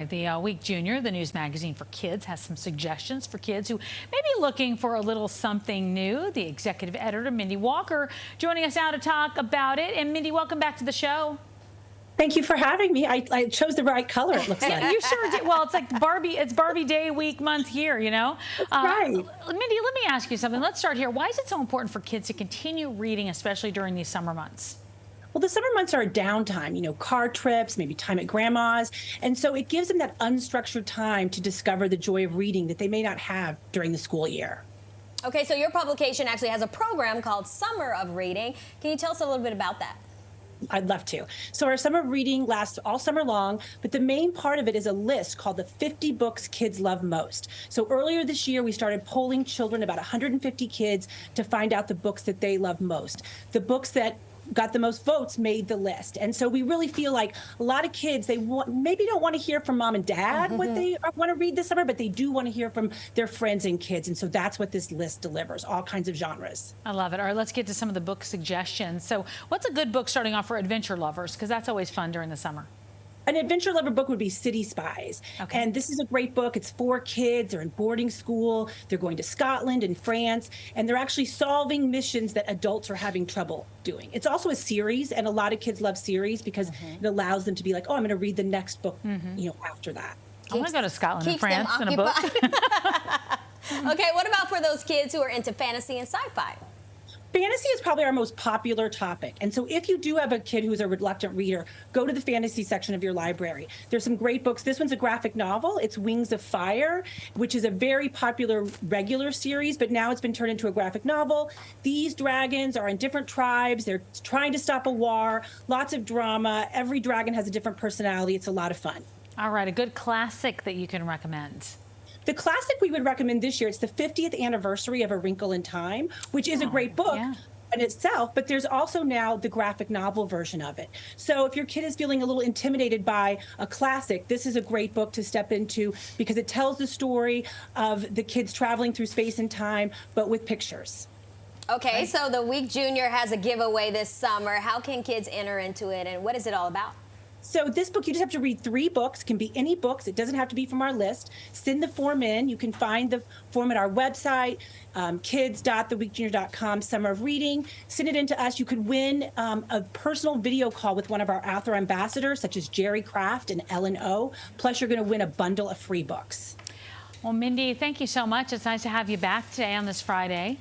The Week Junior, the news magazine for kids, has some suggestions for kids who may be looking for a little something new. The executive editor, Mindy Walker, joining us now to talk about it. And Mindy, welcome back to the show. Thank you for having me. I chose the right color, it looks like. You sure did. Well, it's like Barbie. It's Barbie Day, week, month, year, you know? That's right. Mindy, let me ask you something. Let's start here. Why is it so important for kids to continue reading, especially during these summer months? Well, the summer months are a downtime, car trips, maybe time at grandma's. And so it gives them that unstructured time to discover the joy of reading that they may not have during the school year. Okay, so your publication actually has a program called Summer of Reading. Can you tell us a little bit about that? I'd love to. So our summer of reading lasts all summer long, but the main part of it is a list called the 50 books kids love most. So earlier this year, we started polling children, about 150 kids, to find out the books that they love most. The books that got the most votes made the list. And so we really feel like a lot of kids, maybe don't want to hear from mom and dad what they want to read this summer, but they do want to hear from their friends and kids. And so that's what this list delivers, all kinds of genres. I love it. All right, let's get to some of the book suggestions. So what's a good book starting off for adventure lovers? Because that's always fun during the summer. An adventure lover book would be City Spies. Okay. And this is a great book. It's for kids. They're in boarding school. They're going to Scotland and France, and they're actually solving missions that adults are having trouble doing. It's also a series, and a lot of kids love series because it allows them to be like, oh, I'm going to read the next book, after that. I want to go to Scotland and France in a book. Okay, what about for those kids who are into fantasy and sci-fi? Fantasy is probably our most popular topic. And so if you do have a kid who's a reluctant reader, go to the fantasy section of your library. There's some great books. This one's a graphic novel. It's Wings of Fire, which is a very popular regular series, but now it's been turned into a graphic novel. These dragons are in different tribes. They're trying to stop a war, lots of drama. Every dragon has a different personality. It's a lot of fun. All right, a good classic that you can recommend. The classic we would recommend this year, it's the 50th anniversary of A Wrinkle in Time, which is a great book in itself, but there's also now the graphic novel version of it. So if your kid is feeling a little intimidated by a classic, this is a great book to step into because it tells the story of the kids traveling through space and time, but with pictures. Okay, so the Week Junior has a giveaway this summer. How can kids enter into it, and what is it all about? So this book, you just have to read 3 books. It can be any books. It doesn't have to be from our list. Send the form in. You can find the form at our website, kids.theweekjunior.com, Summer of Reading. Send it in to us. You could win a personal video call with one of our author ambassadors, such as Jerry Kraft and Ellen O. Plus, you're going to win a bundle of free books. Well, Mindy, thank you so much. It's nice to have you back today on this Friday.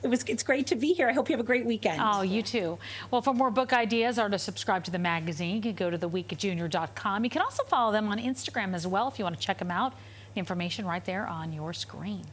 It's great to be here. I hope you have a great weekend. Oh, you too. Well, for more book ideas or to subscribe to the magazine, you can go to theweekjunior.com. You can also follow them on Instagram as well if you want to check them out. The information right there on your screen.